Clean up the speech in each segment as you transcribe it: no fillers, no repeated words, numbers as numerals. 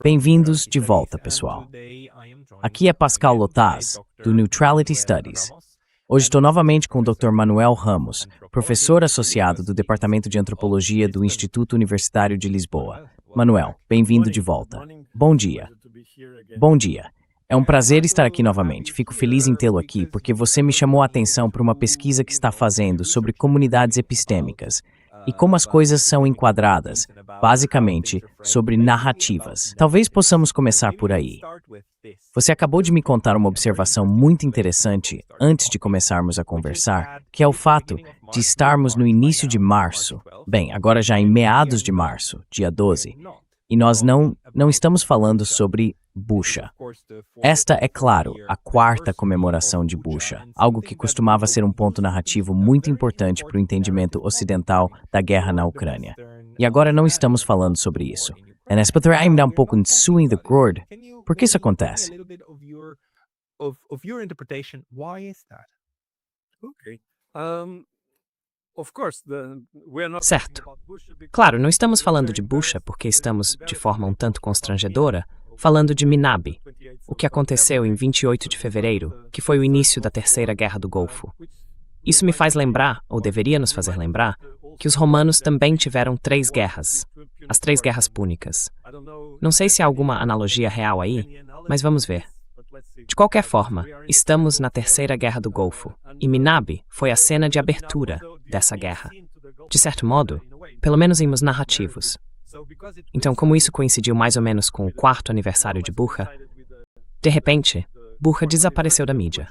Bem-vindos de volta, pessoal. Aqui é Pascal Lotaz, do Neutrality Studies. Hoje estou novamente com o Dr. Manuel Ramos, professor associado do Departamento de Antropologia do Instituto Universitário de Lisboa. Manuel, bem-vindo de volta. Bom dia. Bom dia. É um prazer estar aqui novamente. Fico feliz em tê-lo aqui porque você me chamou a atenção para uma pesquisa que está fazendo sobre comunidades epistêmicas e como as coisas são enquadradas, basicamente, sobre narrativas. Talvez possamos começar por aí. Você acabou de me contar uma observação muito interessante antes de começarmos a conversar, que é o fato de estarmos no início de março, agora já em meados de março, dia 12, e nós não estamos falando sobre Bucha. Esta é, claro, a quarta comemoração de Bucha, algo que costumava ser um ponto narrativo muito importante para o entendimento ocidental da guerra na Ucrânia. E agora não estamos falando sobre isso. E nessa poderia ainda um pouco ensuing the gourd. Por que isso acontece? Certo. Claro, não estamos falando de Bucha porque estamos, de forma um tanto constrangedora, falando de Minabe, o que aconteceu em 28 de fevereiro, que foi o início da Terceira Guerra do Golfo. Isso me faz lembrar, ou deveria nos fazer lembrar, que os romanos também tiveram 3 guerras, as 3 guerras púnicas. Não sei se há alguma analogia real aí, mas vamos ver. De qualquer forma, estamos na Terceira Guerra do Golfo, e Minabe foi a cena de abertura dessa guerra. De certo modo, pelo menos em termos narrativos. Então, como isso coincidiu mais ou menos com o 4º aniversário de Bucha, de repente, Bucha desapareceu da mídia.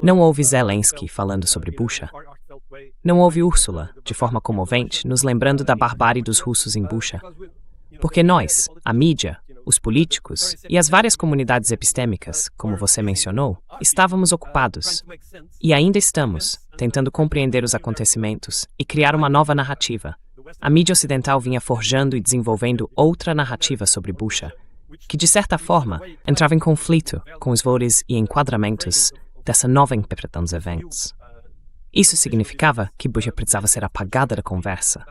Não houve Zelensky falando sobre Bucha. Não houve Úrsula, de forma comovente, nos lembrando da barbárie dos russos em Bucha. Porque nós, a mídia, os políticos e as várias comunidades epistêmicas, como você mencionou, estávamos ocupados. E ainda estamos, tentando compreender os acontecimentos e criar uma nova narrativa. A mídia ocidental vinha forjando e desenvolvendo outra narrativa sobre Bucha, que, de certa forma, entrava em conflito com os valores e enquadramentos dessa nova interpretação dos eventos. Isso significava que Bucha precisava ser apagada da conversa.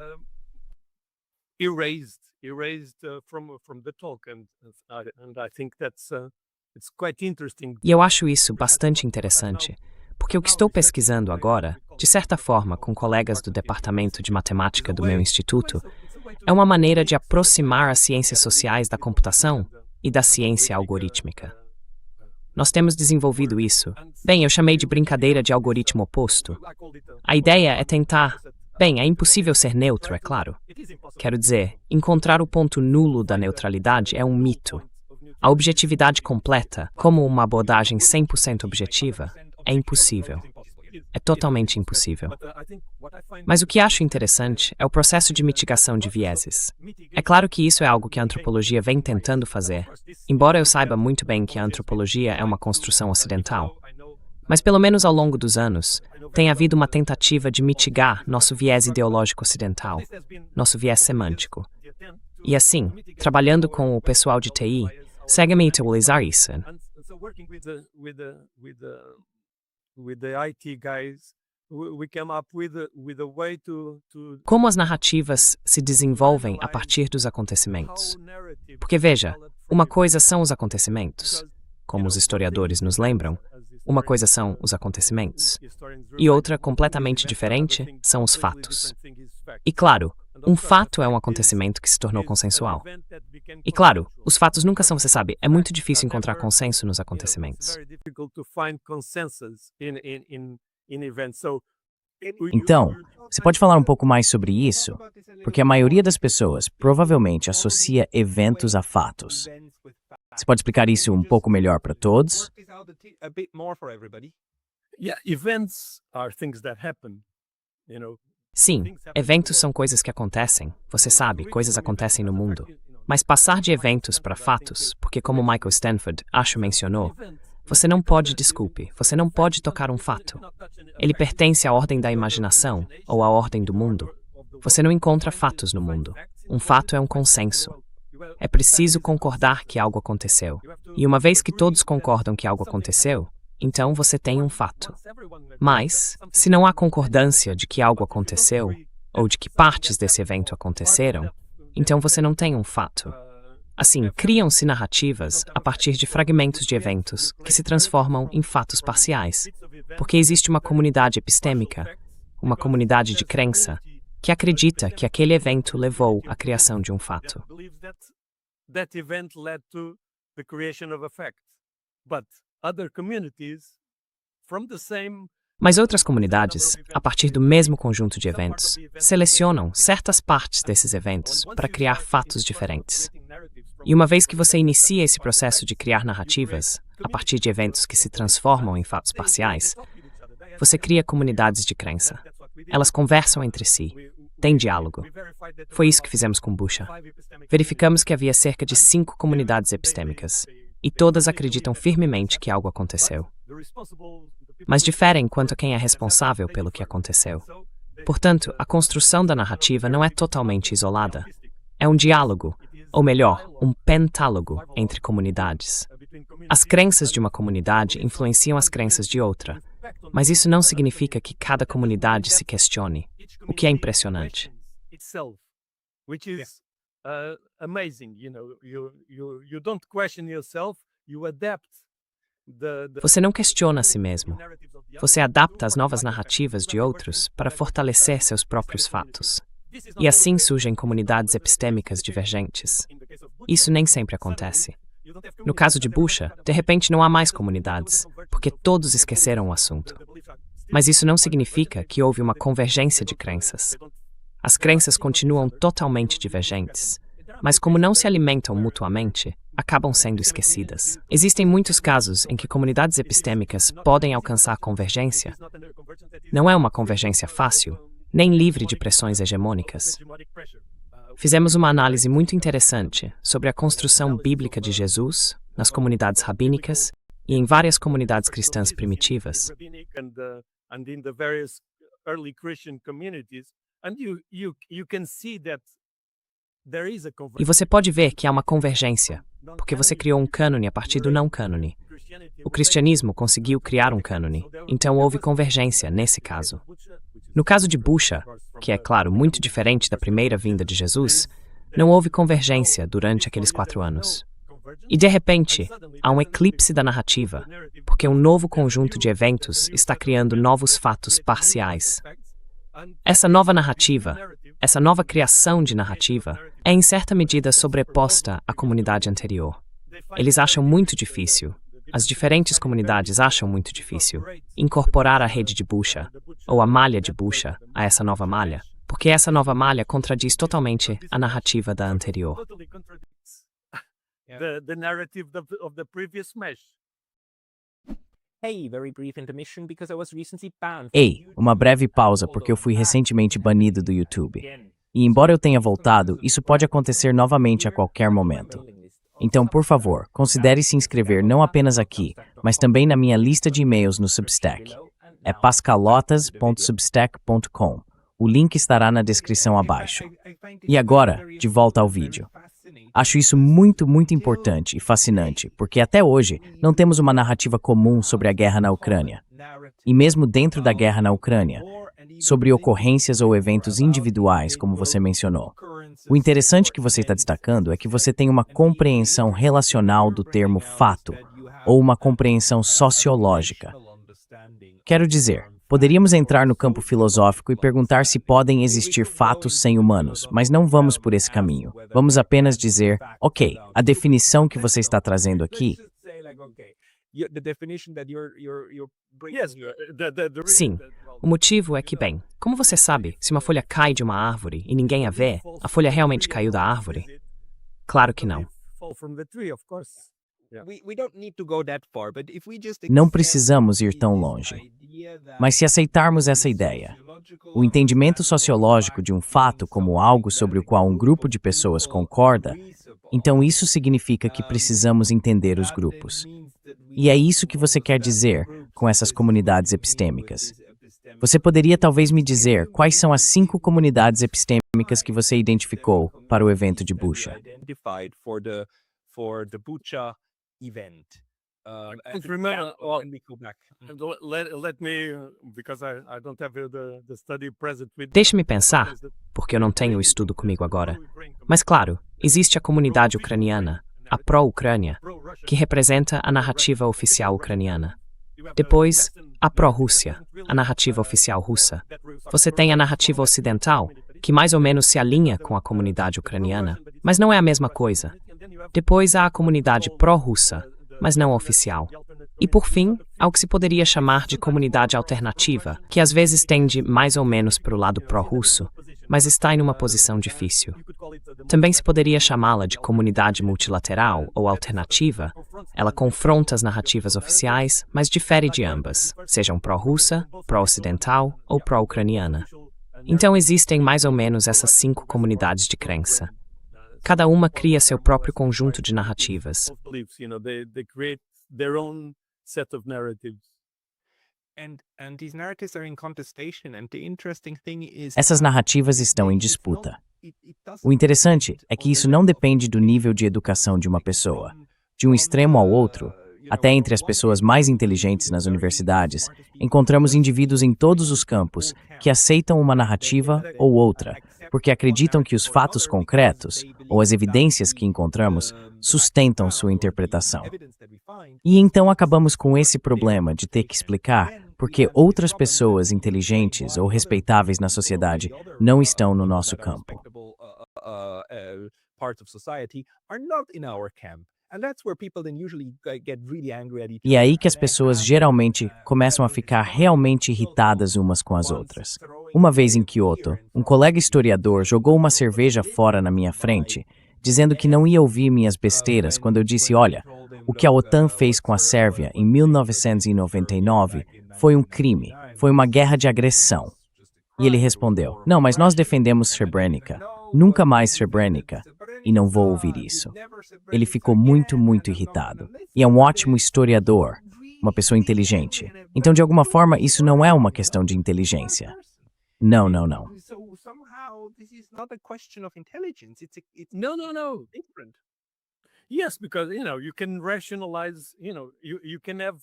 E eu acho isso bastante interessante, porque o que estou pesquisando agora, de certa forma com colegas do Departamento de Matemática do meu instituto, é uma maneira de aproximar as ciências sociais da computação e da ciência algorítmica. Nós temos desenvolvido isso. Eu chamei de brincadeira de algoritmo oposto. A ideia é tentar... é impossível ser neutro, é claro. Quero dizer, encontrar o ponto nulo da neutralidade é um mito. A objetividade completa, como uma abordagem 100% objetiva, é impossível. É totalmente impossível. Mas o que acho interessante é o processo de mitigação de vieses. É claro que isso é algo que a antropologia vem tentando fazer, embora eu saiba muito bem que a antropologia é uma construção ocidental. Mas pelo menos ao longo dos anos, tem havido uma tentativa de mitigar nosso viés ideológico ocidental, nosso viés semântico. E assim, trabalhando com o pessoal de TI, segue-me atualizar isso. Como as narrativas se desenvolvem a partir dos acontecimentos? Porque veja, uma coisa são os acontecimentos, como os historiadores nos lembram, uma coisa são os acontecimentos, e outra completamente diferente são os fatos. E claro, um fato é um acontecimento que se tornou consensual. E claro, os fatos nunca são, você sabe, é muito difícil encontrar consenso nos acontecimentos. Então, você pode falar um pouco mais sobre isso? Porque a maioria das pessoas provavelmente associa eventos a fatos. Você pode explicar isso um pouco melhor para todos? Sim, eventos são coisas que acontecem. Você sabe, coisas acontecem no mundo. Mas passar de eventos para fatos, porque como Michael Stanford, acho, mencionou, você não pode tocar um fato. Ele pertence à ordem da imaginação, ou à ordem do mundo. Você não encontra fatos no mundo. Um fato é um consenso. É preciso concordar que algo aconteceu. E uma vez que todos concordam que algo aconteceu, então você tem um fato. Mas, se não há concordância de que algo aconteceu, ou de que partes desse evento aconteceram, então você não tem um fato. Assim, criam-se narrativas a partir de fragmentos de eventos que se transformam em fatos parciais, porque existe uma comunidade epistêmica, uma comunidade de crença, que acredita que aquele evento levou à criação de um fato. Mas outras comunidades, a partir do mesmo conjunto de eventos, selecionam certas partes desses eventos para criar fatos diferentes. E uma vez que você inicia esse processo de criar narrativas, a partir de eventos que se transformam em fatos parciais, você cria comunidades de crença. Elas conversam entre si, têm diálogo. Foi isso que fizemos com Busha. Verificamos que havia cerca de 5 comunidades epistêmicas, e todas acreditam firmemente que algo aconteceu. Mas diferem quanto a quem é responsável pelo que aconteceu. Portanto, a construção da narrativa não é totalmente isolada. É um diálogo, ou melhor, um pentálogo entre comunidades. As crenças de uma comunidade influenciam as crenças de outra, mas isso não significa que cada comunidade se questione, o que é impressionante. Você não questiona a si mesmo. Você adapta as novas narrativas de outros para fortalecer seus próprios fatos. E assim surgem comunidades epistêmicas divergentes. Isso nem sempre acontece. No caso de Busha, de repente não há mais comunidades, porque todos esqueceram o assunto. Mas isso não significa que houve uma convergência de crenças. As crenças continuam totalmente divergentes, mas como não se alimentam mutuamente, acabam sendo esquecidas. Existem muitos casos em que comunidades epistêmicas podem alcançar convergência. Não é uma convergência fácil, nem livre de pressões hegemônicas. Fizemos uma análise muito interessante sobre a construção bíblica de Jesus nas comunidades rabínicas e em várias comunidades cristãs primitivas. E você pode ver que há uma convergência, porque você criou um cânone a partir do não cânone. O cristianismo conseguiu criar um cânone, então houve convergência nesse caso. No caso de Busha, que é, claro, muito diferente da primeira vinda de Jesus, não houve convergência durante aqueles 4 anos. E, de repente, há um eclipse da narrativa, porque um novo conjunto de eventos está criando novos fatos parciais. Essa nova narrativa, essa nova criação de narrativa, é em certa medida sobreposta à comunidade anterior. Eles acham muito difícil, as diferentes comunidades acham muito difícil, incorporar a rede de Busha, ou a malha de Busha, a essa nova malha, porque essa nova malha contradiz totalmente a narrativa da anterior. Ei, uma breve pausa porque eu fui recentemente banido do YouTube. E embora eu tenha voltado, isso pode acontecer novamente a qualquer momento. Então, por favor, considere se inscrever não apenas aqui, mas também na minha lista de e-mails no Substack. É pascalotas.substack.com. O link estará na descrição abaixo. E agora, de volta ao vídeo. Acho isso muito importante e fascinante, porque até hoje não temos uma narrativa comum sobre a guerra na Ucrânia. E mesmo dentro da guerra na Ucrânia, sobre ocorrências ou eventos individuais, como você mencionou. O interessante que você está destacando é que você tem uma compreensão relacional do termo fato, ou uma compreensão sociológica. Quero dizer, poderíamos entrar no campo filosófico e perguntar se podem existir fatos sem humanos, mas não vamos por esse caminho. Vamos apenas dizer, ok, a definição que você está trazendo aqui... Sim, o motivo é que, bem, como você sabe, se uma folha cai de uma árvore e ninguém a vê, a folha realmente caiu da árvore? Claro que não. Não precisamos ir tão longe. Mas se aceitarmos essa ideia, o entendimento sociológico de um fato como algo sobre o qual um grupo de pessoas concorda, então isso significa que precisamos entender os grupos. E é isso que você quer dizer com essas comunidades epistêmicas. Você poderia talvez me dizer quais são as 5 comunidades epistêmicas que você identificou para o evento de Busha? Deixe-me pensar, porque eu não tenho o estudo comigo agora. Mas claro, existe a comunidade ucraniana, a pró-Ucrânia, que representa a narrativa oficial ucraniana. Depois, a pró-Rússia, a narrativa oficial russa. Você tem a narrativa ocidental, que mais ou menos se alinha com a comunidade ucraniana, mas não é a mesma coisa. Depois há a comunidade pró-russa, mas não oficial. E por fim, há o que se poderia chamar de comunidade alternativa, que às vezes tende mais ou menos para o lado pró-russo, mas está em uma posição difícil. Também se poderia chamá-la de comunidade multilateral ou alternativa. Ela confronta as narrativas oficiais, mas difere de ambas, sejam pró-russa, pró-ocidental ou pró-ucraniana. Então existem mais ou menos essas 5 comunidades de crença. Cada uma cria seu próprio conjunto de narrativas. Essas narrativas estão em disputa. O interessante é que isso não depende do nível de educação de uma pessoa. De um extremo ao outro, até entre as pessoas mais inteligentes nas universidades, encontramos indivíduos em todos os campos que aceitam uma narrativa ou outra, porque acreditam que os fatos concretos, ou as evidências que encontramos, sustentam sua interpretação. E então acabamos com esse problema de ter que explicar porque outras pessoas inteligentes ou respeitáveis na sociedade não estão no nosso campo. E é aí que as pessoas geralmente começam a ficar realmente irritadas umas com as outras. Uma vez em Kyoto, um colega historiador jogou uma cerveja fora na minha frente, dizendo que não ia ouvir minhas besteiras quando eu disse, olha, o que a OTAN fez com a Sérvia em 1999 foi um crime, foi uma guerra de agressão. E ele respondeu, não, mas nós defendemos Srebrenica, nunca mais Srebrenica, e não vou ouvir isso. Ele ficou muito, muito irritado. E é um ótimo historiador, uma pessoa inteligente. Então, de alguma forma, isso não é uma questão de inteligência. Não, não, não.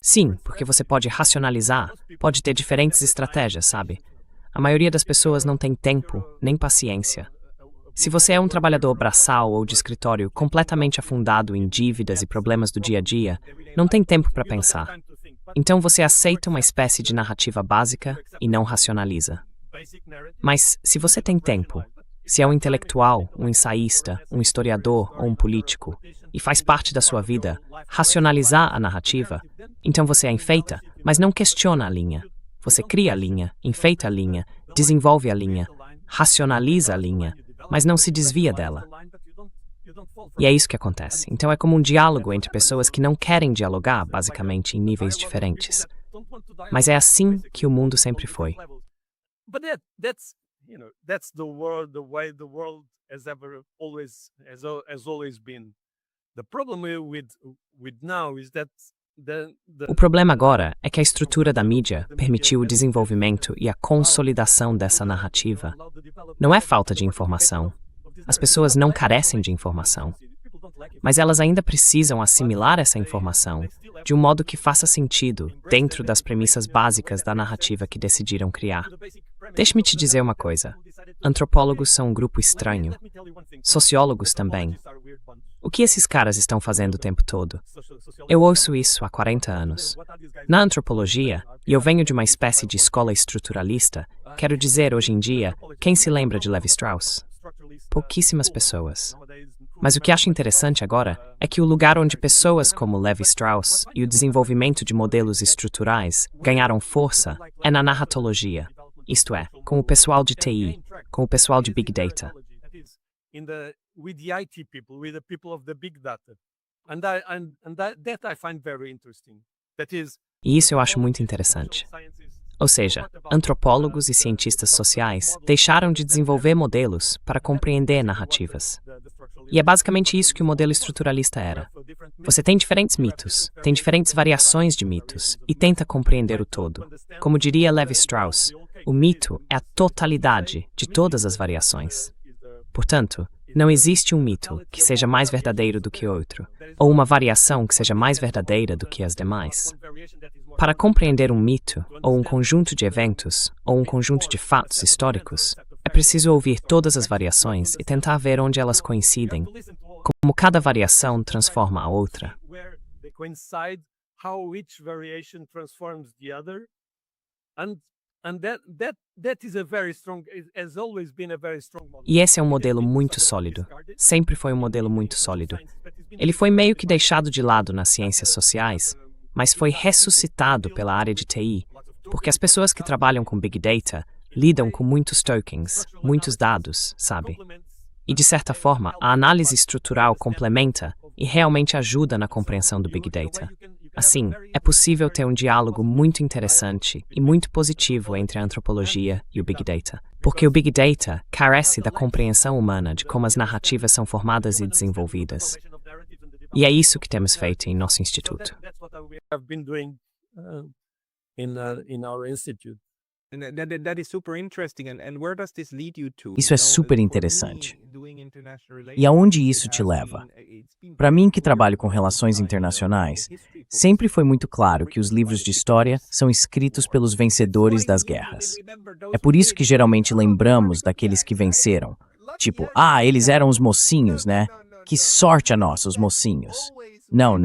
Sim, porque você pode racionalizar, pode ter diferentes estratégias, sabe? A maioria das pessoas não tem tempo, nem paciência. Se você é um trabalhador braçal ou de escritório completamente afundado em dívidas e problemas do dia a dia, não tem tempo para pensar. Então você aceita uma espécie de narrativa básica e não racionaliza. Mas se você tem tempo, se é um intelectual, um ensaísta, um historiador ou um político, e faz parte da sua vida racionalizar a narrativa, então você a enfeita, mas não questiona a linha. Você cria a linha, enfeita a linha, desenvolve a linha, racionaliza a linha, mas não se desvia dela. E é isso que acontece. Então é como um diálogo entre pessoas que não querem dialogar, basicamente, em níveis diferentes. Mas é assim que o mundo sempre foi. O problema agora é que a estrutura da mídia permitiu o desenvolvimento e a consolidação dessa narrativa. Não é falta de informação. As pessoas não carecem de informação. Mas elas ainda precisam assimilar essa informação de um modo que faça sentido dentro das premissas básicas da narrativa que decidiram criar. Deixe-me te dizer uma coisa. Antropólogos são um grupo estranho. Sociólogos também. O que esses caras estão fazendo o tempo todo? Eu ouço isso há 40 anos. Na antropologia, e eu venho de uma espécie de escola estruturalista, quero dizer, hoje em dia, quem se lembra de Levi-Strauss? Pouquíssimas pessoas. Mas o que acho interessante agora é que o lugar onde pessoas como Levi-Strauss e o desenvolvimento de modelos estruturais ganharam força é na narratologia, isto é, com o pessoal de TI, com o pessoal de Big Data. With the IT people, with the people of the big data. That I find very interesting. E isso eu acho muito interessante. Ou seja, antropólogos e cientistas sociais deixaram de desenvolver modelos para compreender narrativas. E é basicamente isso que o modelo estruturalista era. Você tem diferentes mitos, tem diferentes variações de mitos, e tenta compreender o todo. Como diria Levi-Strauss, o mito é a totalidade de todas as variações. Portanto, Não existe um mito que seja mais verdadeiro do que outro, ou uma variação que seja mais verdadeira do que as demais. Para compreender um mito, ou um conjunto de eventos, ou um conjunto de fatos históricos, é preciso ouvir todas as variações e tentar ver onde elas coincidem, como cada variação transforma a outra. E esse é um modelo muito sólido. Sempre foi um modelo muito sólido. Ele foi meio que deixado de lado nas ciências sociais, mas foi ressuscitado pela área de TI, porque as pessoas que trabalham com Big Data lidam com muitos tokens, muitos dados, sabe? E, de certa forma, a análise estrutural complementa e realmente ajuda na compreensão do Big Data. Assim, é possível ter um diálogo muito interessante e muito positivo entre a antropologia e o Big Data, porque o Big Data carece da compreensão humana de como as narrativas são formadas e desenvolvidas. E é isso que temos feito em nosso instituto. Isso é super interessante. E aonde isso te leva? Para mim, que trabalho com relações internacionais, sempre foi muito claro que os livros de história são escritos pelos vencedores das guerras. É por isso que geralmente lembramos daqueles que venceram. Tipo, eles eram os mocinhos, né? Que sorte a nossa, os mocinhos. Não.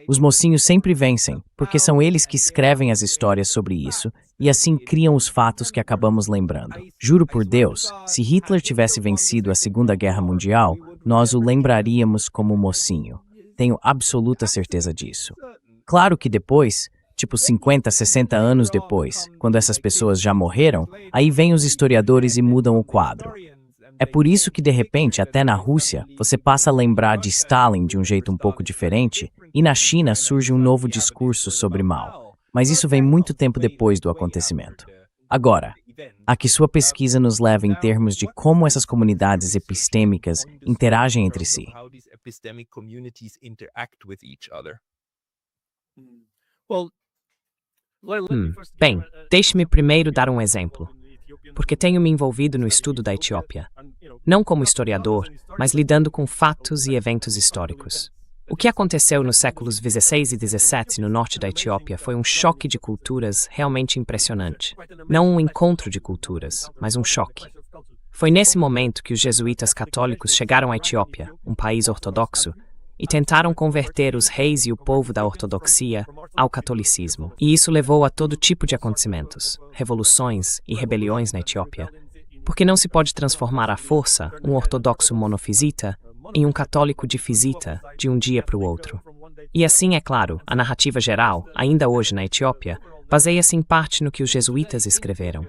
Os mocinhos sempre vencem, porque são eles que escrevem as histórias sobre isso e assim criam os fatos que acabamos lembrando. Juro por Deus, se Hitler tivesse vencido a Segunda Guerra Mundial, nós o lembraríamos como mocinho. Tenho absoluta certeza disso. Claro que depois, tipo 50, 60 anos depois, quando essas pessoas já morreram, aí vêm os historiadores e mudam o quadro. É por isso que, de repente, até na Rússia, você passa a lembrar de Stalin de um jeito um pouco diferente, e na China surge um novo discurso sobre Mao. Mas isso vem muito tempo depois do acontecimento. Agora, a que sua pesquisa nos leva em termos de como essas comunidades epistêmicas interagem entre si. Bem, deixe-me primeiro dar um exemplo, porque tenho me envolvido no estudo da Etiópia, não como historiador, mas lidando com fatos e eventos históricos. O que aconteceu nos séculos XVI e XVII no norte da Etiópia foi um choque de culturas realmente impressionante. Não um encontro de culturas, mas um choque. Foi nesse momento que os jesuítas católicos chegaram à Etiópia, um país ortodoxo, e tentaram converter os reis e o povo da ortodoxia ao catolicismo. E isso levou a todo tipo de acontecimentos, revoluções e rebeliões na Etiópia, porque não se pode transformar à força um ortodoxo monofisita em um católico difisita de um dia para o outro. E assim, é claro, a narrativa geral, ainda hoje na Etiópia, baseia-se em parte no que os jesuítas escreveram.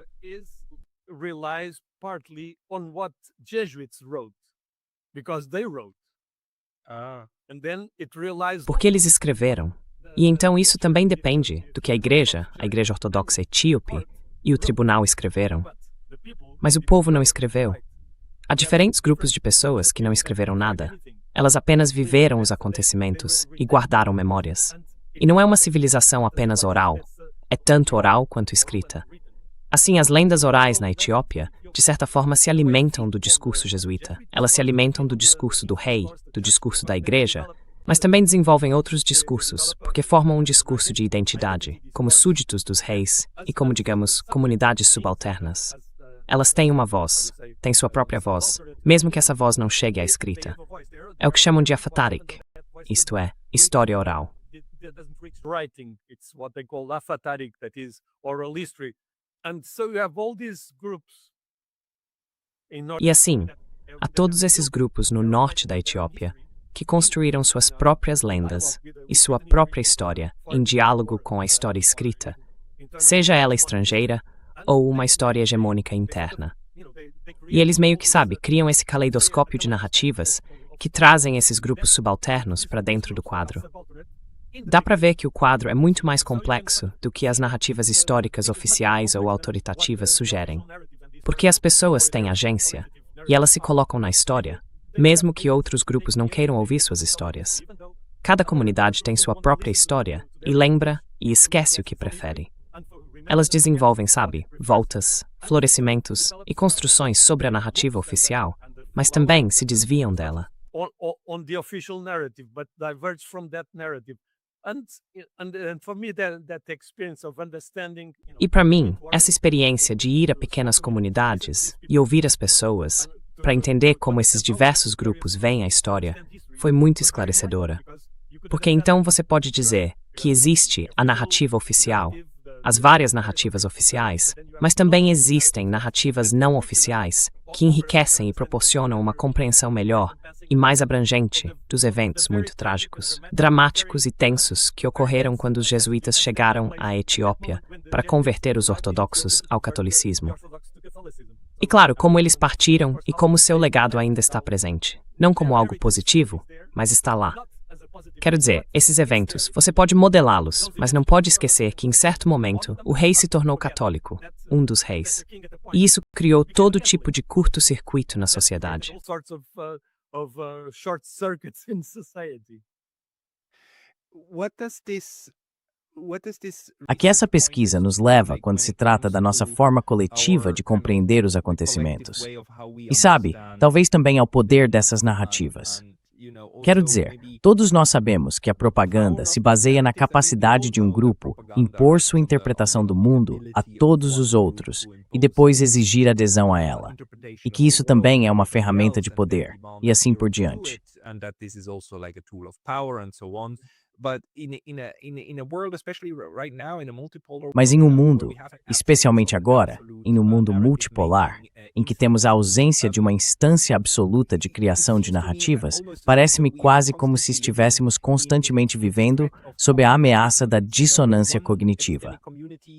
Porque eles escreveram. E então isso também depende do que a Igreja Ortodoxa Etíope e o Tribunal escreveram. Mas o povo não escreveu. Há diferentes grupos de pessoas que não escreveram nada. Elas apenas viveram os acontecimentos e guardaram memórias. E não é uma civilização apenas oral. É tanto oral quanto escrita. Assim, as lendas orais na Etiópia, de certa forma, se alimentam do discurso jesuíta. Elas se alimentam do discurso do rei, do discurso da igreja, mas também desenvolvem outros discursos, porque formam um discurso de identidade, como súditos dos reis e como, digamos, comunidades subalternas. Elas têm uma voz, têm sua própria voz, mesmo que essa voz não chegue à escrita. É o que chamam de afataric, isto é, história oral. E assim, há todos esses grupos no norte da Etiópia que construíram suas próprias lendas e sua própria história em diálogo com a história escrita, seja ela estrangeira ou uma história hegemônica interna. E eles meio que, criam esse caleidoscópio de narrativas que trazem esses grupos subalternos para dentro do quadro. Dá para ver que o quadro é muito mais complexo do que as narrativas históricas oficiais ou autoritativas sugerem. Porque as pessoas têm agência e elas se colocam na história, mesmo que outros grupos não queiram ouvir suas histórias. Cada comunidade tem sua própria história e lembra e esquece o que prefere. Elas desenvolvem, voltas, florescimentos e construções sobre a narrativa oficial, mas também se desviam dela. On the official narrative, but diverge from that narrative. And for me, that experience of understanding. E para mim, essa experiência de ir a pequenas comunidades e ouvir as pessoas, para entender como esses diversos grupos veem a história, foi muito esclarecedora. Porque então você pode dizer que existe a narrativa oficial, as várias narrativas oficiais, mas também existem narrativas não oficiais que enriquecem e proporcionam uma compreensão melhor e mais abrangente dos eventos muito trágicos, dramáticos e tensos que ocorreram quando os jesuítas chegaram à Etiópia para converter os ortodoxos ao catolicismo. E claro, como eles partiram e como seu legado ainda está presente. Não como algo positivo, mas está lá. Quero dizer, esses eventos, você pode modelá-los, mas não pode esquecer que em certo momento o rei se tornou católico, um dos reis. E isso criou todo tipo de curto-circuito na sociedade. A que essa pesquisa nos leva quando se trata da nossa forma coletiva de compreender os acontecimentos? E sabe, talvez também ao poder dessas narrativas. Quero dizer, todos nós sabemos que a propaganda se baseia na capacidade de um grupo impor sua interpretação do mundo a todos os outros e depois exigir adesão a ela. E que isso também é uma ferramenta de poder, e assim por diante. Mas em um mundo, especialmente agora, em um mundo multipolar, em que temos a ausência de uma instância absoluta de criação de narrativas, parece-me quase como se estivéssemos constantemente vivendo sob a ameaça da dissonância cognitiva.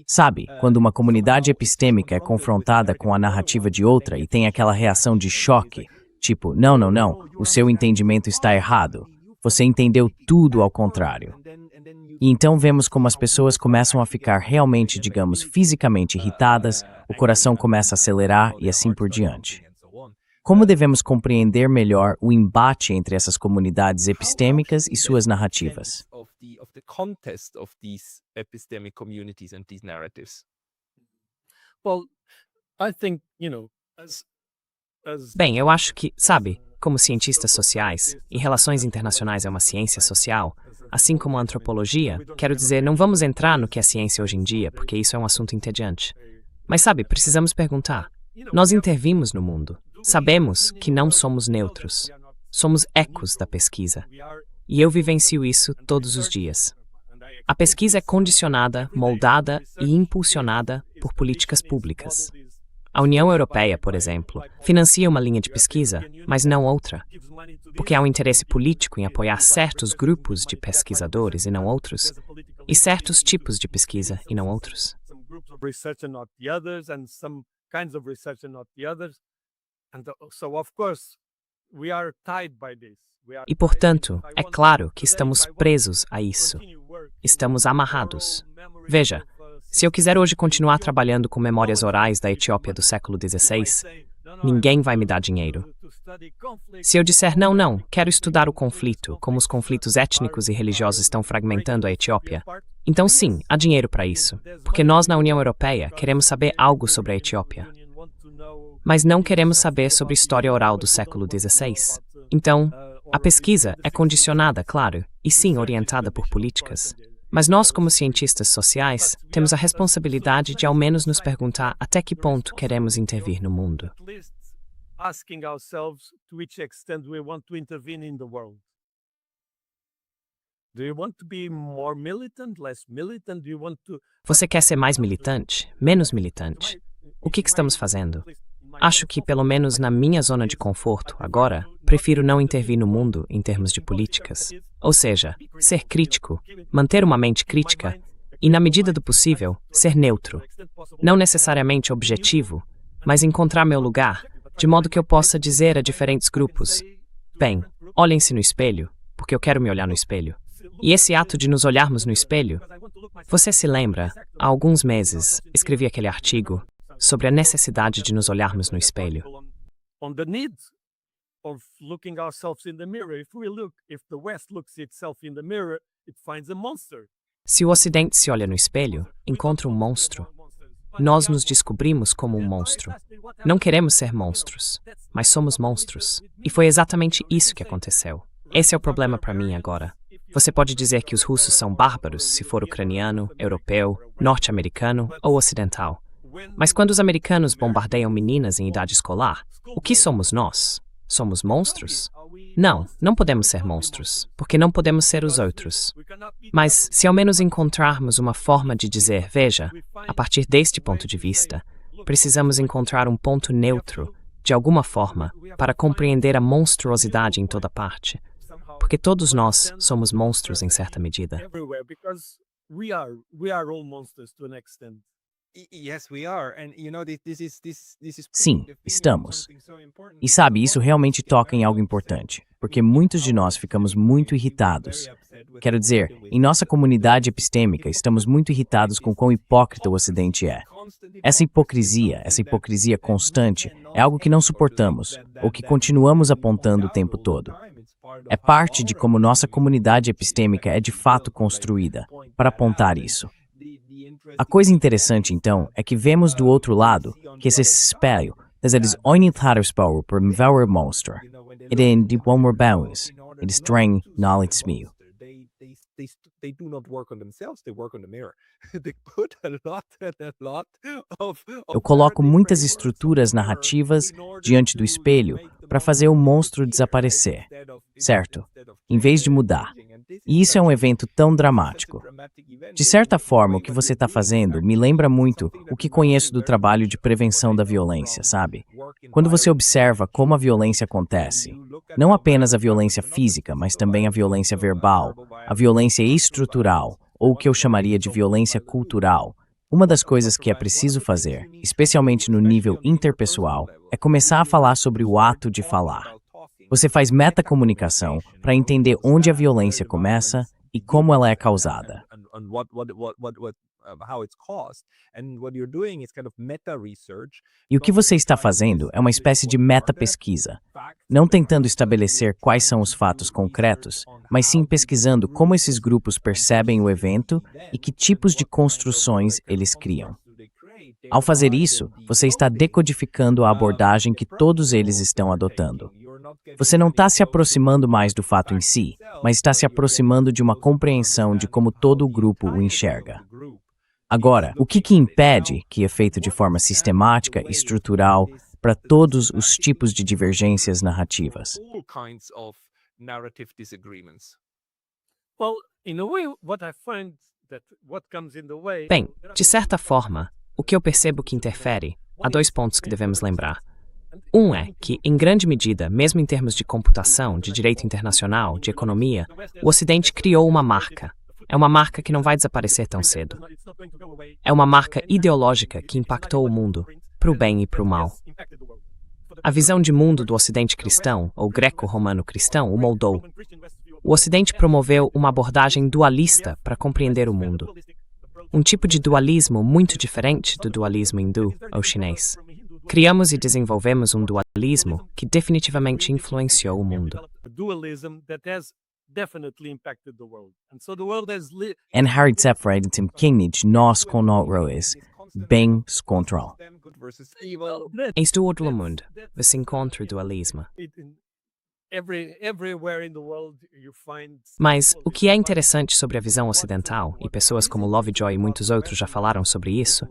Sabe, quando uma comunidade epistêmica é confrontada com a narrativa de outra e tem aquela reação de choque, tipo, não, o seu entendimento está errado. Você entendeu tudo ao contrário. E então vemos como as pessoas começam a ficar realmente, digamos, fisicamente irritadas, o coração começa a acelerar e assim por diante. Como devemos compreender melhor o embate entre essas comunidades epistêmicas e suas narrativas? Bem, eu acho que, sabe, como cientistas sociais, e relações internacionais é uma ciência social, assim como a antropologia, quero dizer, não vamos entrar no que é ciência hoje em dia, porque isso é um assunto entediante. Mas sabe, precisamos perguntar. Nós intervimos no mundo. Sabemos que não somos neutros. Somos ecos da pesquisa. E eu vivencio isso todos os dias. A pesquisa é condicionada, moldada e impulsionada por políticas públicas. A União Europeia, por exemplo, financia uma linha de pesquisa, mas não outra, porque há um interesse político em apoiar certos grupos de pesquisadores e não outros, e certos tipos de pesquisa e não outros. E, portanto, é claro que estamos presos a isso. Estamos amarrados. Veja, se eu quiser hoje continuar trabalhando com memórias orais da Etiópia do século XVI, ninguém vai me dar dinheiro. Se eu disser não, quero estudar o conflito, como os conflitos étnicos e religiosos estão fragmentando a Etiópia, então sim, há dinheiro para isso, porque nós na União Europeia queremos saber algo sobre a Etiópia. Mas não queremos saber sobre história oral do século XVI. Então, a pesquisa é condicionada, claro, e sim orientada por políticas. Mas nós, como cientistas sociais, temos a responsabilidade de ao menos nos perguntar até que ponto queremos intervir no mundo. Você quer ser mais militante? Menos militante? O que estamos fazendo? Acho que, pelo menos na minha zona de conforto, agora, prefiro não intervir no mundo em termos de políticas. Ou seja, ser crítico, manter uma mente crítica e, na medida do possível, ser neutro. Não necessariamente objetivo, mas encontrar meu lugar, de modo que eu possa dizer a diferentes grupos: bem, olhem-se no espelho, porque eu quero me olhar no espelho. E esse ato de nos olharmos no espelho, você se lembra, há alguns meses, escrevi aquele artigo sobre a necessidade de nos olharmos no espelho. Se o Ocidente se olha no espelho, encontra um monstro. nós nos descobrimos como um monstro. Não queremos ser monstros, mas somos monstros. E foi exatamente isso que aconteceu. Esse é o problema para mim agora. Você pode dizer que os russos são bárbaros se for ucraniano, europeu, norte-americano ou ocidental. Mas quando os americanos bombardeiam meninas em idade escolar, o que somos nós? Somos monstros? Não, não podemos ser monstros, porque não podemos ser os outros. Mas, se ao menos encontrarmos uma forma de dizer, veja, a partir deste ponto de vista, precisamos encontrar um ponto neutro, de alguma forma, para compreender a monstruosidade em toda parte. Porque todos nós somos monstros em certa medida. Sim, estamos. E sabe, isso realmente toca em algo importante, porque muitos de nós ficamos muito irritados. Quero dizer, em nossa comunidade epistêmica, estamos muito irritados com quão hipócrita o Ocidente é. Essa hipocrisia constante, é algo que não suportamos, ou que continuamos apontando o tempo todo. É parte de como nossa comunidade epistêmica é de fato construída, para apontar isso. A coisa interessante, então, é que vemos do outro lado que esse espelho, eles olham para o espelho para ver o monstro. E de bom bons, e estranho não é meu. Eu coloco muitas estruturas narrativas diante do espelho para fazer o monstro desaparecer, certo? Em vez de mudar. E isso é um evento tão dramático. De certa forma, o que você está fazendo me lembra muito o que conheço do trabalho de prevenção da violência, sabe? Quando você observa como a violência acontece, não apenas a violência física, mas também a violência verbal, a violência estrutural, ou o que eu chamaria de violência cultural, uma das coisas que é preciso fazer, especialmente no nível interpessoal, é começar a falar sobre o ato de falar. Você faz metacomunicação para entender onde a violência começa e como ela é causada. E o que você está fazendo é uma espécie de meta-pesquisa, não tentando estabelecer quais são os fatos concretos, mas sim pesquisando como esses grupos percebem o evento e que tipos de construções eles criam. Ao fazer isso, você está decodificando a abordagem que todos eles estão adotando. Você não está se aproximando mais do fato em si, mas está se aproximando de uma compreensão de como todo o grupo o enxerga. Agora, o que impede que é feito de forma sistemática e estrutural para todos os tipos de divergências narrativas? Bem, de certa forma, o que eu percebo que interfere, há 2 pontos que devemos lembrar. Um é que, em grande medida, mesmo em termos de computação, de direito internacional, de economia, o Ocidente criou uma marca. É uma marca que não vai desaparecer tão cedo. É uma marca ideológica que impactou o mundo, para o bem e para o mal. A visão de mundo do Ocidente cristão, ou greco-romano cristão, o moldou. O Ocidente promoveu uma abordagem dualista para compreender o mundo. Um tipo de dualismo muito diferente do dualismo hindu ou chinês. Criamos e desenvolvemos um dualismo que definitivamente influenciou o mundo. En Haritsefred Tim Kingnich nós controles bem control. Este outro mundo, você encontra o dualismo. Mas o que é interessante sobre a visão ocidental, e pessoas como Lovejoy e muitos outros já falaram sobre isso,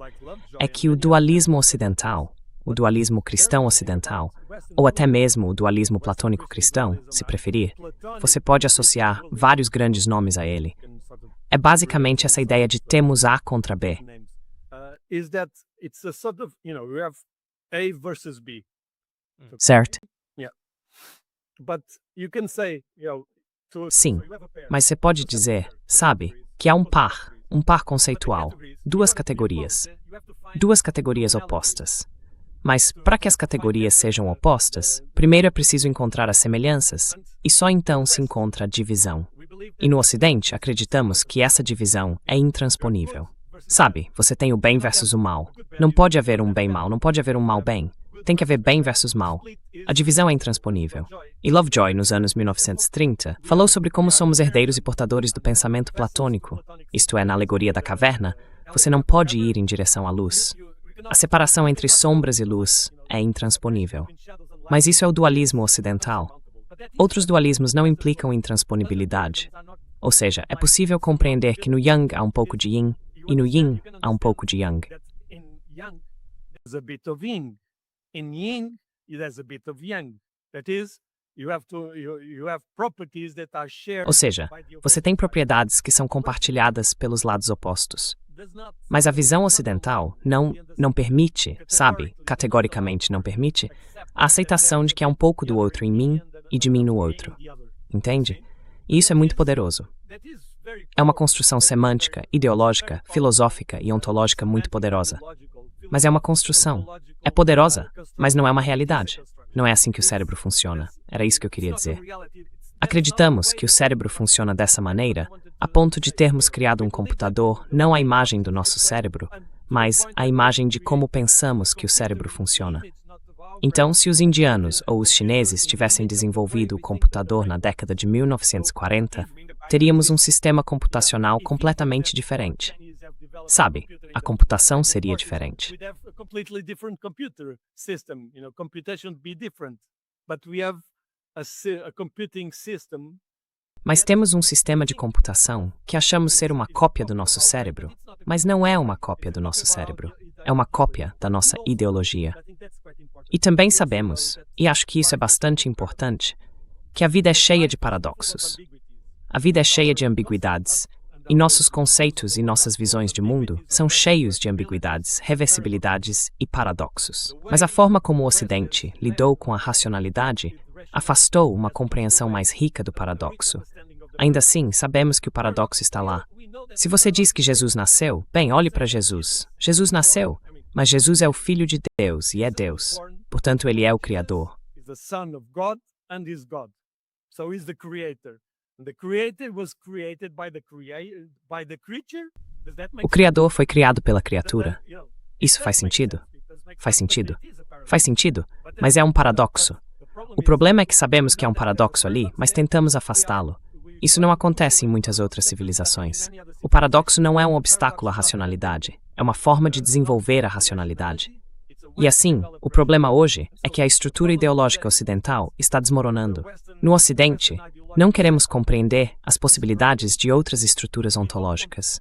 é que o dualismo ocidental, o dualismo cristão ocidental, ou até mesmo o dualismo platônico cristão, se preferir, você pode associar vários grandes nomes a ele. É basicamente essa ideia de temos A contra B. Certo? Sim, mas você pode dizer, sabe, que há um par conceitual, duas categorias opostas. Mas, para que as categorias sejam opostas, primeiro é preciso encontrar as semelhanças, e só então se encontra a divisão. E no Ocidente, acreditamos que essa divisão é intransponível. Sabe, você tem o bem versus o mal. Não pode haver um bem-mal, não pode haver um mal-bem. Tem que haver bem versus mal. A divisão é intransponível. E Lovejoy, nos anos 1930, falou sobre como somos herdeiros e portadores do pensamento platônico. Isto é, na alegoria da caverna, você não pode ir em direção à luz. A separação entre sombras e luz é intransponível. Mas isso é o dualismo ocidental. Outros dualismos não implicam intransπonibilidade. Ou seja, é possível compreender que no Yang há um pouco de Yin e no Yin há um pouco de Yang. There's a bit of yin. In yin, there's a bit of yang. That is, you have properties that are shared. Ou seja, você tem propriedades que são compartilhadas pelos lados opostos. Mas a visão ocidental não permite, sabe, categoricamente não permite, a aceitação de que há um pouco do outro em mim e de mim no outro. Entende? E isso é muito poderoso. É uma construção semântica, ideológica, filosófica e ontológica muito poderosa. Mas é uma construção. É poderosa, mas não é uma realidade. Não é assim que o cérebro funciona. Era isso que eu queria dizer. Acreditamos que o cérebro funciona dessa maneira a ponto de termos criado um computador, não a imagem do nosso cérebro, mas a imagem de como pensamos que o cérebro funciona. Então, se os indianos ou os chineses tivessem desenvolvido o computador na década de 1940, teríamos um sistema computacional completamente diferente. Sabe, a computação seria diferente. Mas temos um sistema de computação que achamos ser uma cópia do nosso cérebro, mas não é uma cópia do nosso cérebro, é uma cópia da nossa ideologia. E também sabemos, e acho que isso é bastante importante, que a vida é cheia de paradoxos. A vida é cheia de ambiguidades, e nossos conceitos e nossas visões de mundo são cheios de ambiguidades, reversibilidades e paradoxos. Mas a forma como o Ocidente lidou com a racionalidade afastou uma compreensão mais rica do paradoxo. Ainda assim, sabemos que o paradoxo está lá. Se você diz que Jesus nasceu, bem, olhe para Jesus. Jesus nasceu, mas Jesus é o Filho de Deus e é Deus. Portanto, ele é o Criador. O Criador foi criado pela criatura. Isso faz sentido? Faz sentido. Faz sentido, mas é um paradoxo. O problema é que sabemos que há um paradoxo ali, mas tentamos afastá-lo. Isso não acontece em muitas outras civilizações. O paradoxo não é um obstáculo à racionalidade, é uma forma de desenvolver a racionalidade. E assim, o problema hoje é que a estrutura ideológica ocidental está desmoronando. No Ocidente, não queremos compreender as possibilidades de outras estruturas ontológicas.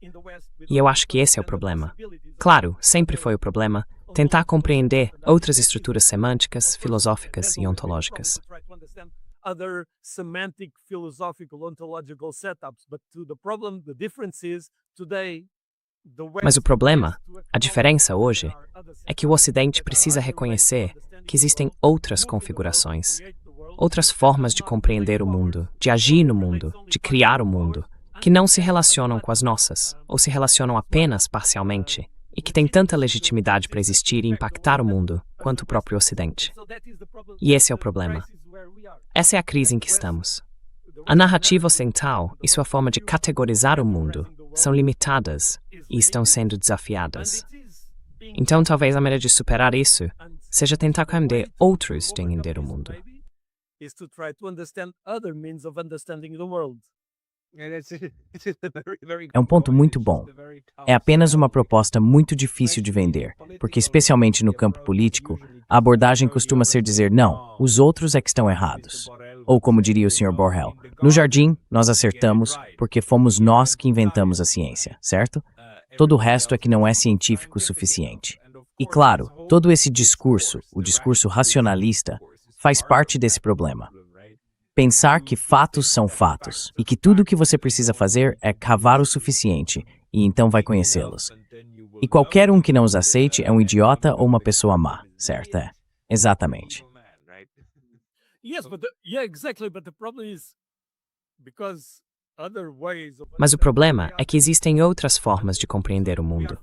E eu acho que esse é o problema. Claro, sempre foi o problema tentar compreender outras estruturas semânticas, filosóficas e ontológicas. Mas o problema, a diferença hoje, é que o Ocidente precisa reconhecer que existem outras configurações, outras formas de compreender o mundo, de agir no mundo, de criar o mundo, que não se relacionam com as nossas, ou se relacionam apenas parcialmente, e que têm tanta legitimidade para existir e impactar o mundo quanto o próprio Ocidente. E esse é o problema. Essa é a crise em que estamos. A narrativa ocidental e sua forma de categorizar o mundo são limitadas e estão sendo desafiadas. Então, talvez a maneira de superar isso seja tentar compreender outros de entender o mundo. É um ponto muito bom. É apenas uma proposta muito difícil de vender, porque especialmente no campo político, a abordagem costuma ser dizer não, os outros é que estão errados. Ou como diria o Sr. Borrell, no jardim nós acertamos porque fomos nós que inventamos a ciência, certo? Todo o resto é que não é científico o suficiente. E claro, todo esse discurso, o discurso racionalista, faz parte desse problema. Pensar que fatos são fatos e que tudo o que você precisa fazer é cavar o suficiente e então vai conhecê-los. E qualquer um que não os aceite é um idiota ou uma pessoa má, certo? É, exatamente. Mas o problema é que existem outras formas de compreender o mundo.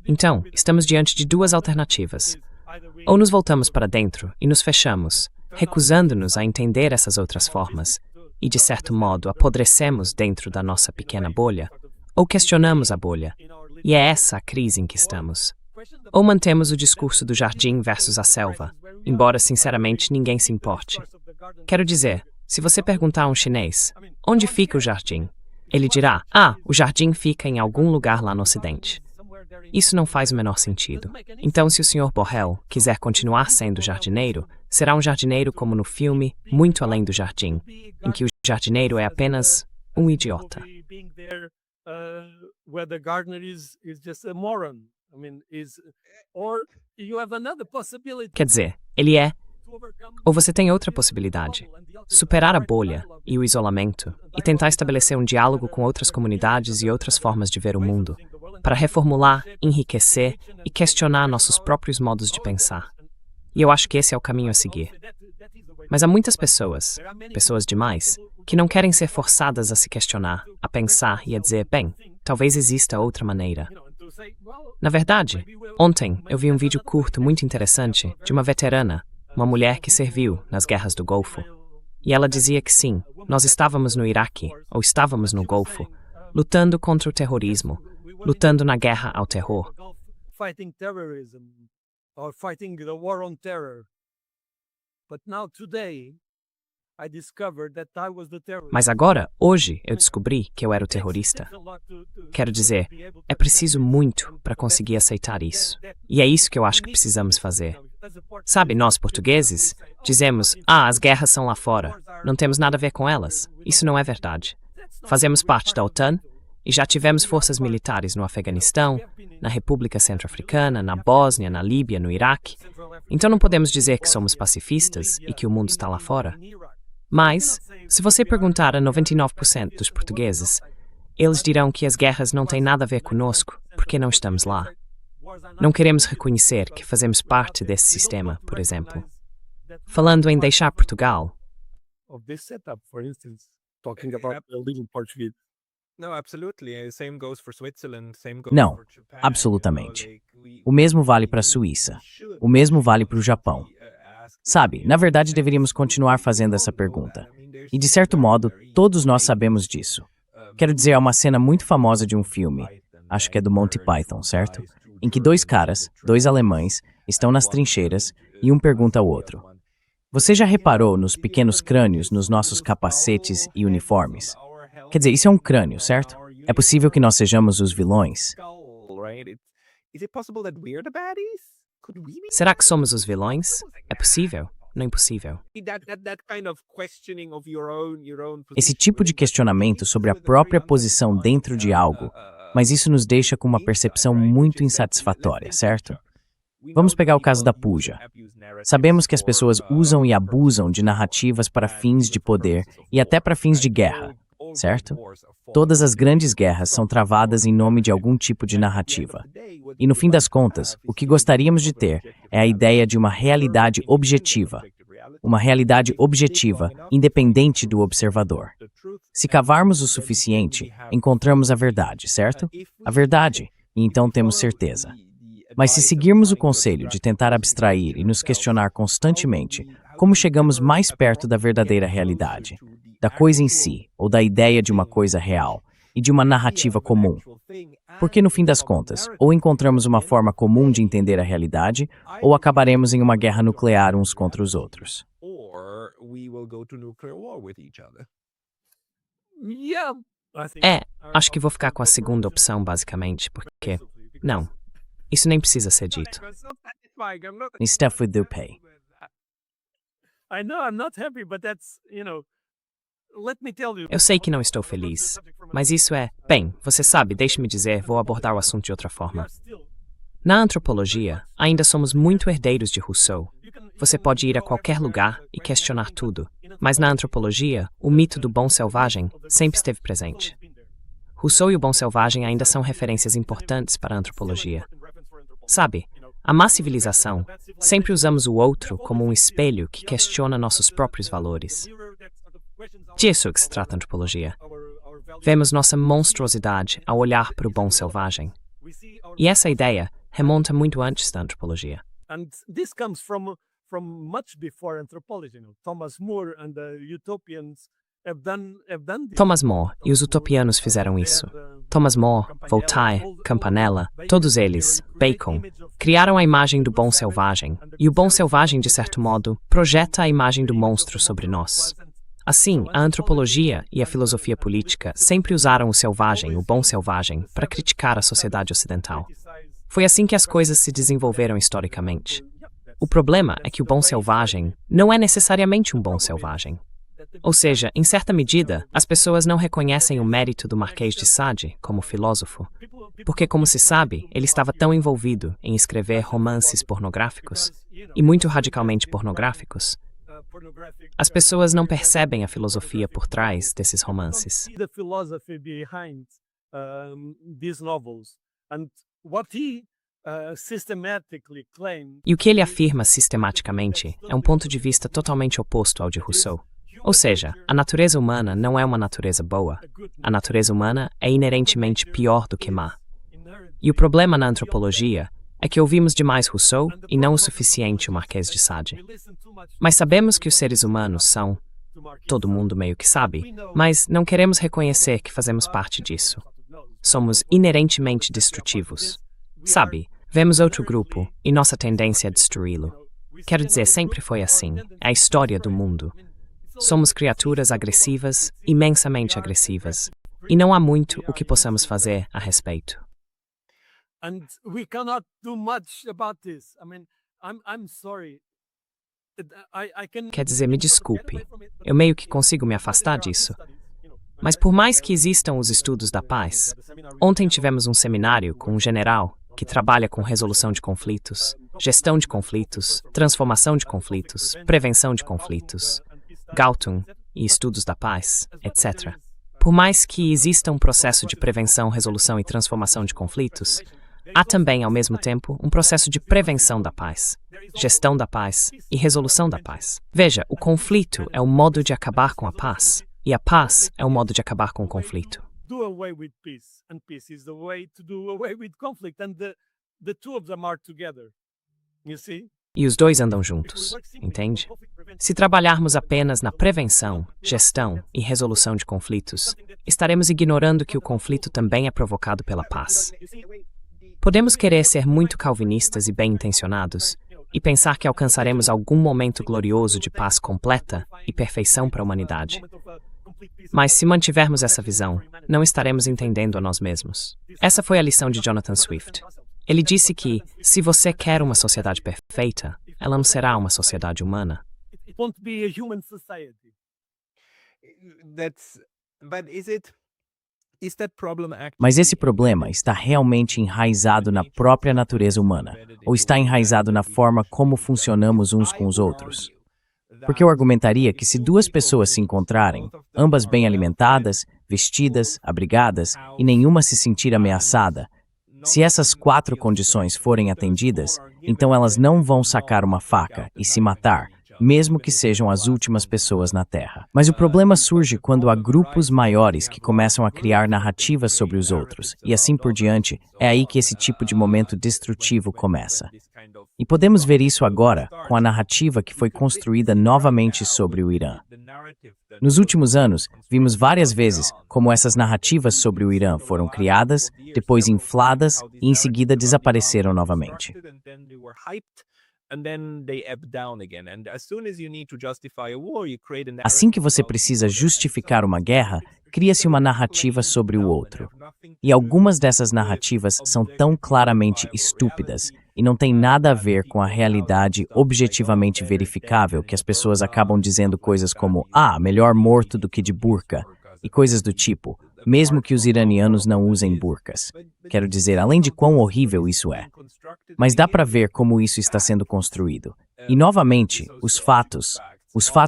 Então, estamos diante de duas alternativas. Ou nos voltamos para dentro e nos fechamos, recusando-nos a entender essas outras formas, e de certo modo apodrecemos dentro da nossa pequena bolha, ou questionamos a bolha, e é essa a crise em que estamos. Ou mantemos o discurso do jardim versus a selva, embora sinceramente ninguém se importe. Quero dizer, se você perguntar a um chinês, onde fica o jardim? Ele dirá, o jardim fica em algum lugar lá no Ocidente. Isso não faz o menor sentido. Então, se o Sr. Borrell quiser continuar sendo jardineiro, será um jardineiro como no filme Muito Além do Jardim, em que o jardineiro é apenas um idiota. Quer dizer, ele é. Ou você tem outra possibilidade: superar a bolha e o isolamento e tentar estabelecer um diálogo com outras comunidades e outras formas de ver o mundo, para reformular, enriquecer e questionar nossos próprios modos de pensar. E eu acho que esse é o caminho a seguir. Mas há muitas pessoas, pessoas demais, que não querem ser forçadas a se questionar, a pensar e a dizer, bem, talvez exista outra maneira. Na verdade, ontem eu vi um vídeo curto muito interessante de uma veterana, uma mulher que serviu nas guerras do Golfo. E ela dizia que sim, nós estávamos no Iraque, ou estávamos no Golfo, lutando contra o terrorismo, lutando na guerra ao terror. Mas agora, hoje, eu descobri que eu era o terrorista. Quero dizer, é preciso muito para conseguir aceitar isso. E é isso que eu acho que precisamos fazer. Sabe, nós portugueses dizemos, as guerras são lá fora, não temos nada a ver com elas. Isso não é verdade. Fazemos parte da OTAN e já tivemos forças militares no Afeganistão, na República Centro-Africana, na Bósnia, na Líbia, no Iraque. Então não podemos dizer que somos pacifistas e que o mundo está lá fora. Mas, se você perguntar a 99% dos portugueses, eles dirão que as guerras não têm nada a ver conosco, porque não estamos lá. Não queremos reconhecer que fazemos parte desse sistema, por exemplo. Falando em deixar Portugal. Não, absolutamente. O mesmo vale para a Suíça. O mesmo vale para o Japão. Sabe, na verdade deveríamos continuar fazendo essa pergunta. E de certo modo, todos nós sabemos disso. Quero dizer, há uma cena muito famosa de um filme, acho que é do Monty Python, certo? Em que dois caras, dois alemães, estão nas trincheiras e um pergunta ao outro: você já reparou nos pequenos crânios nos nossos capacetes e uniformes? Quer dizer, isso é um crânio, certo? É possível que nós sejamos os vilões? Será que somos os vilões? É possível? Não é impossível. Esse tipo de questionamento sobre a própria posição dentro de algo, mas isso nos deixa com uma percepção muito insatisfatória, certo? Vamos pegar o caso da Puja. Sabemos que as pessoas usam e abusam de narrativas para fins de poder e até para fins de guerra, certo? Todas as grandes guerras são travadas em nome de algum tipo de narrativa. E no fim das contas, o que gostaríamos de ter é a ideia de uma realidade objetiva. Uma realidade objetiva, independente do observador. Se cavarmos o suficiente, encontramos a verdade, certo? A verdade, e então temos certeza. Mas se seguirmos o conselho de tentar abstrair e nos questionar constantemente, como chegamos mais perto da verdadeira realidade, da coisa em si, ou da ideia de uma coisa real, e de uma narrativa comum? Porque no fim das contas, ou encontramos uma forma comum de entender a realidade, ou acabaremos em uma guerra nuclear uns contra os outros. Acho que vou ficar com a segunda opção, basicamente, porque... Não, isso nem precisa ser dito. Stuff with Dupay. Eu sei que não estou feliz, mas isso é... Bem, você sabe, deixe-me dizer, vou abordar o assunto de outra forma. Na antropologia, ainda somos muito herdeiros de Rousseau. Você pode ir a qualquer lugar e questionar tudo, mas na antropologia, o mito do bom selvagem sempre esteve presente. Rousseau e o bom selvagem ainda são referências importantes para a antropologia. Sabe, a má civilização, sempre usamos o outro como um espelho que questiona nossos próprios valores. Disso que se trata a antropologia. Vemos nossa monstruosidade ao olhar para o bom selvagem. E essa ideia remonta muito antes da antropologia. Thomas More e os utopianos fizeram isso. Thomas More, Voltaire, Campanella, todos eles, Bacon, criaram a imagem do bom selvagem, e o bom selvagem, de certo modo, projeta a imagem do monstro sobre nós. Assim, a antropologia e a filosofia política sempre usaram o selvagem, o bom selvagem, para criticar a sociedade ocidental. Foi assim que as coisas se desenvolveram historicamente. O problema é que o bom selvagem não é necessariamente um bom selvagem. Ou seja, em certa medida, as pessoas não reconhecem o mérito do Marquês de Sade como filósofo, porque, como se sabe, ele estava tão envolvido em escrever romances pornográficos, e muito radicalmente pornográficos. As pessoas não percebem a filosofia por trás desses romances. E o que ele afirma sistematicamente é um ponto de vista totalmente oposto ao de Rousseau. Ou seja, a natureza humana não é uma natureza boa. A natureza humana é inerentemente pior do que má. E o problema na antropologia é que ouvimos demais Rousseau e não o suficiente o Marquês de Sade. Mas sabemos que os seres humanos são... Todo mundo meio que sabe, mas não queremos reconhecer que fazemos parte disso. Somos inerentemente destrutivos. Sabe, vemos outro grupo e nossa tendência é destruí-lo. Quero dizer, sempre foi assim. É a história do mundo. Somos criaturas agressivas, imensamente agressivas. E não há muito o que possamos fazer a respeito. Quer dizer, me desculpe. Eu meio que consigo me afastar disso. Mas por mais que existam os estudos da paz, ontem tivemos um seminário com um general que trabalha com resolução de conflitos, gestão de conflitos, transformação de conflitos, prevenção de conflitos, Galtung e estudos da paz, etc. Por mais que exista um processo de prevenção, resolução e transformação de conflitos, há também, ao mesmo tempo, um processo de prevenção da paz, gestão da paz e resolução da paz. Veja, o conflito é o modo de acabar com a paz, e a paz é o modo de acabar com o conflito. E os dois andam juntos, entende? Se trabalharmos apenas na prevenção, gestão e resolução de conflitos, estaremos ignorando que o conflito também é provocado pela paz. Podemos querer ser muito calvinistas e bem-intencionados e pensar que alcançaremos algum momento glorioso de paz completa e perfeição para a humanidade. Mas se mantivermos essa visão, não estaremos entendendo a nós mesmos. Essa foi a lição de Jonathan Swift. Ele disse que, se você quer uma sociedade perfeita, ela não será uma sociedade humana. Mas esse problema está realmente enraizado na própria natureza humana, ou está enraizado na forma como funcionamos uns com os outros? Porque eu argumentaria que se duas pessoas se encontrarem, ambas bem alimentadas, vestidas, abrigadas, e nenhuma se sentir ameaçada, se essas 4 condições forem atendidas, então elas não vão sacar uma faca e se matar, mesmo que sejam as últimas pessoas na Terra. Mas o problema surge quando há grupos maiores que começam a criar narrativas sobre os outros, e assim por diante, é aí que esse tipo de momento destrutivo começa. E podemos ver isso agora com a narrativa que foi construída novamente sobre o Irã. Nos últimos anos, vimos várias vezes como essas narrativas sobre o Irã foram criadas, depois infladas e em seguida desapareceram novamente. Assim que você precisa justificar uma guerra, cria-se uma narrativa sobre o outro. E algumas dessas narrativas são tão claramente estúpidas e não têm nada a ver com a realidade objetivamente verificável que as pessoas acabam dizendo coisas como melhor morto do que de burca, e coisas do tipo, mesmo que os iranianos não usem burcas. Quero dizer, além de quão horrível isso é. Mas dá para ver como isso está sendo construído. E, novamente, os fatos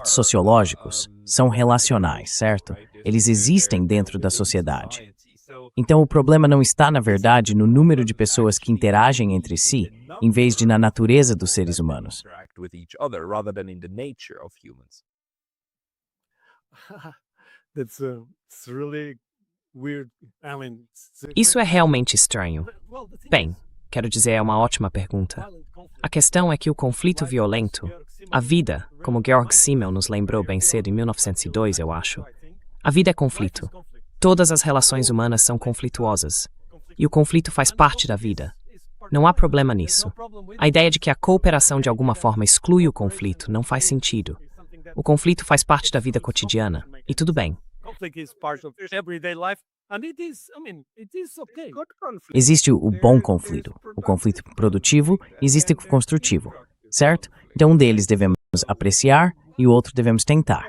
sociológicos, são relacionais, certo? Eles existem dentro da sociedade. Então, o problema não está, na verdade, no número de pessoas que interagem entre si, em vez de na natureza dos seres humanos. Isso é realmente estranho. Bem, quero dizer, é uma ótima pergunta. A questão é que o conflito violento, a vida, como Georg Simmel nos lembrou bem cedo em 1902, eu acho, a vida é conflito. Todas as relações humanas são conflituosas. E o conflito faz parte da vida. Não há problema nisso. A ideia de que a cooperação de alguma forma exclui o conflito não faz sentido. O conflito faz parte da vida cotidiana. E tudo bem. Existe o bom conflito, o conflito produtivo, e existe o construtivo, certo? Então um deles devemos apreciar e o outro devemos tentar.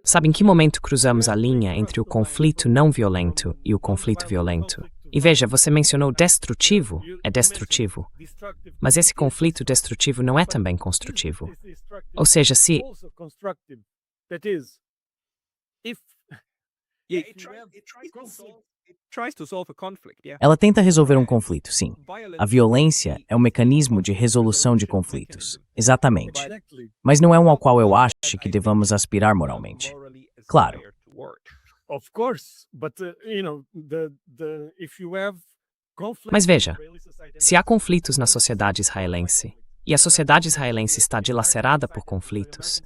Sabe em que momento cruzamos a linha entre o conflito não violento e o conflito violento? E veja, você mencionou destrutivo, é destrutivo. Mas esse conflito destrutivo não é também construtivo. Ou seja, se... Ela tenta resolver um conflito, sim. A violência é um mecanismo de resolução de conflitos. Exatamente. Mas não é um ao qual eu acho que devamos aspirar moralmente. Claro. Mas veja, se há conflitos na sociedade israelense, e a sociedade israelense está dilacerada por conflitos,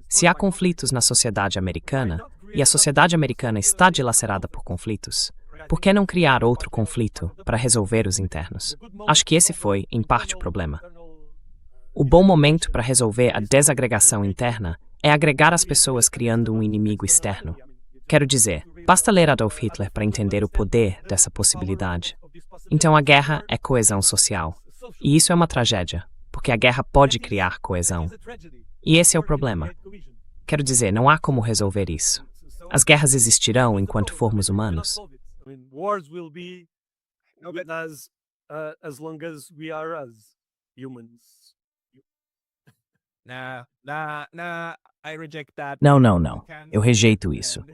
se há conflitos na sociedade americana, e a sociedade americana está dilacerada por conflitos, por que não criar outro conflito para resolver os internos? Acho que esse foi, em parte, o problema. O bom momento para resolver a desagregação interna é agregar as pessoas criando um inimigo externo. Quero dizer, basta ler Adolf Hitler para entender o poder dessa possibilidade. Então a guerra é coesão social. E isso é uma tragédia, porque a guerra pode criar coesão. E esse é o problema. Quero dizer, não há como resolver isso. As guerras existirão enquanto formos humanos. Não. Eu rejeito isso.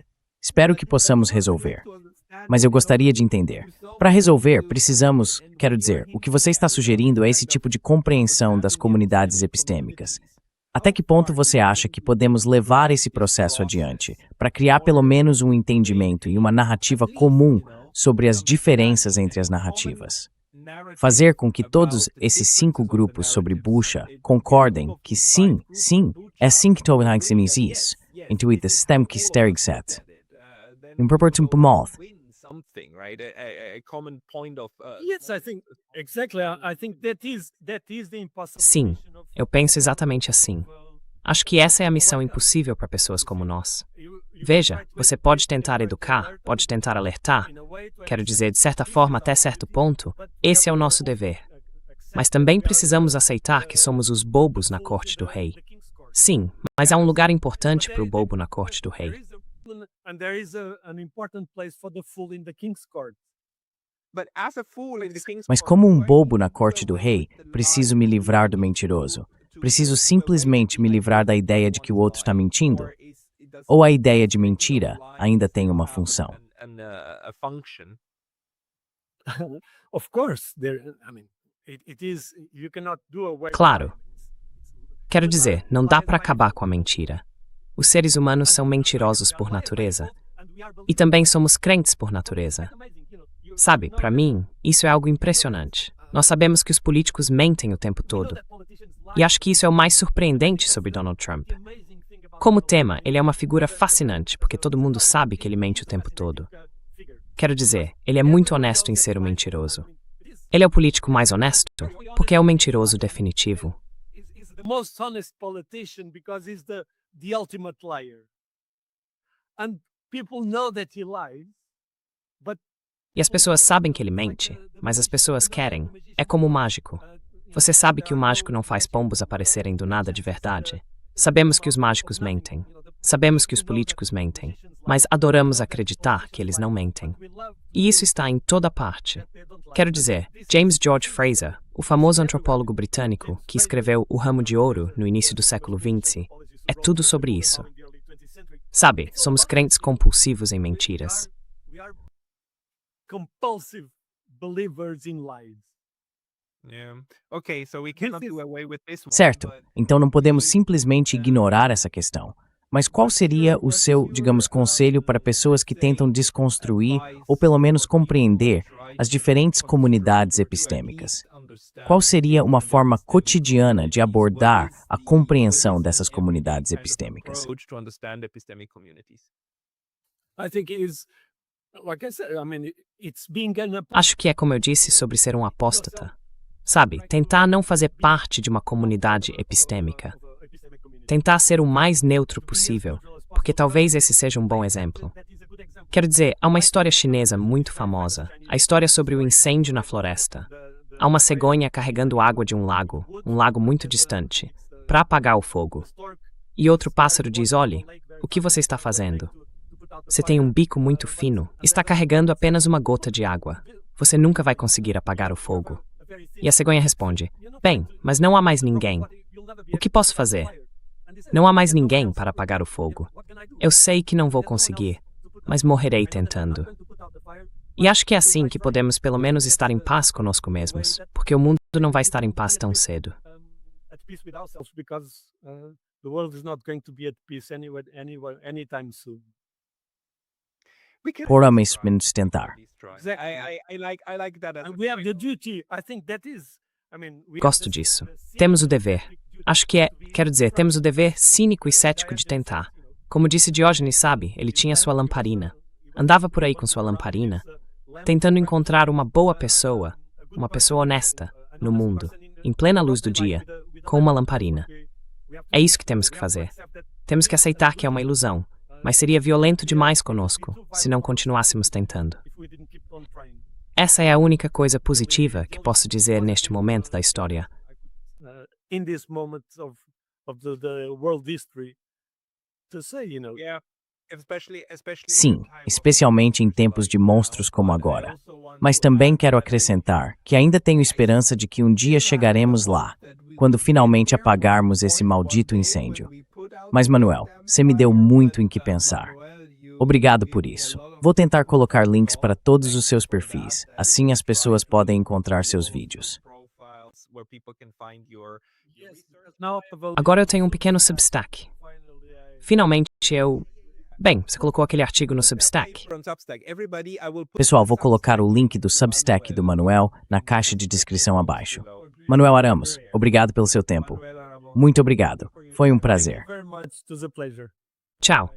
Espero que possamos resolver. Mas eu gostaria de entender. Para resolver, precisamos, quero dizer, o que você está sugerindo é esse tipo de compreensão das comunidades epistêmicas. Até que ponto você acha que podemos levar esse processo adiante, para criar pelo menos um entendimento e uma narrativa comum sobre as diferenças entre as narrativas? Fazer com que todos esses 5 grupos sobre Bucha concordem que sim, é assim que todos existe, intuit the stem que sterigset. Improportum pomoth. Sim, eu penso exatamente assim. Acho que essa é a missão impossível para pessoas como nós. Veja, você pode tentar educar, pode tentar alertar. Quero dizer, de certa forma, até certo ponto, esse é o nosso dever. Mas também precisamos aceitar que somos os bobos na corte do rei. Sim, mas há um lugar importante para o bobo na corte do rei. Mas como um bobo na corte do rei, preciso me livrar do mentiroso. Preciso simplesmente me livrar da ideia de que o outro está mentindo? Ou a ideia de mentira ainda tem uma função? Claro. Quero dizer, não dá para acabar com a mentira. Os seres humanos são mentirosos por natureza. E também somos crentes por natureza. Sabe, para mim, isso é algo impressionante. Nós sabemos que os políticos mentem o tempo todo. E acho que isso é o mais surpreendente sobre Donald Trump. Como tema, ele é uma figura fascinante, porque todo mundo sabe que ele mente o tempo todo. Quero dizer, ele é muito honesto em ser um mentiroso. Ele é o político mais honesto, porque é o mentiroso definitivo. E as pessoas sabem que ele mente, mas as pessoas querem. É como o mágico. Você sabe que o mágico não faz pombos aparecerem do nada de verdade. Sabemos que os mágicos mentem. Sabemos que os políticos mentem. Mas adoramos acreditar que eles não mentem. E isso está em toda parte. Quero dizer, James George Frazer, o famoso antropólogo britânico que escreveu O Ramo de Ouro no início do século XX, é tudo sobre isso. Sabe, somos crentes compulsivos em mentiras. Certo, então não podemos simplesmente ignorar essa questão. Mas qual seria o seu, digamos, conselho para pessoas que tentam desconstruir ou pelo menos compreender as diferentes comunidades epistêmicas? Qual seria uma forma cotidiana de abordar a compreensão dessas comunidades epistêmicas? Acho que é como eu disse sobre ser um apóstata. Sabe, tentar não fazer parte de uma comunidade epistêmica. Tentar ser o mais neutro possível, porque talvez esse seja um bom exemplo. Quero dizer, há uma história chinesa muito famosa, a história sobre o incêndio na floresta. Há uma cegonha carregando água de um lago muito distante, para apagar o fogo. E outro pássaro diz: olhe, o que você está fazendo? Você tem um bico muito fino, está carregando apenas uma gota de água. Você nunca vai conseguir apagar o fogo. E a cegonha responde: bem, mas não há mais ninguém. O que posso fazer? Não há mais ninguém para apagar o fogo. Eu sei que não vou conseguir, mas morrerei tentando. E acho que é assim que podemos pelo menos estar em paz conosco mesmos, porque o mundo não vai estar em paz tão cedo. Podemos tentar. Gosto disso. Temos o dever. Acho que quero dizer, temos o dever cínico e cético de tentar. Como disse Diógenes, sabe, ele tinha sua lamparina. Andava por aí com sua lamparina, tentando encontrar uma boa pessoa, uma pessoa honesta, no mundo, em plena luz do dia, com uma lamparina. É isso que temos que fazer. Temos que aceitar que é uma ilusão, mas seria violento demais conosco, se não continuássemos tentando. Essa é a única coisa positiva que posso dizer neste momento da história. Sim, especialmente em tempos de monstros como agora. Mas também quero acrescentar que ainda tenho esperança de que um dia chegaremos lá, quando finalmente apagarmos esse maldito incêndio. Mas, Manuel, você me deu muito em que pensar. Obrigado por isso. Vou tentar colocar links para todos os seus perfis, assim as pessoas podem encontrar seus vídeos. Agora eu tenho um pequeno Substack. Finalmente Bem, você colocou aquele artigo no Substack. Pessoal, vou colocar o link do Substack do Manuel na caixa de descrição abaixo. Manuel Aramos, obrigado pelo seu tempo. Muito obrigado. Foi um prazer. Tchau.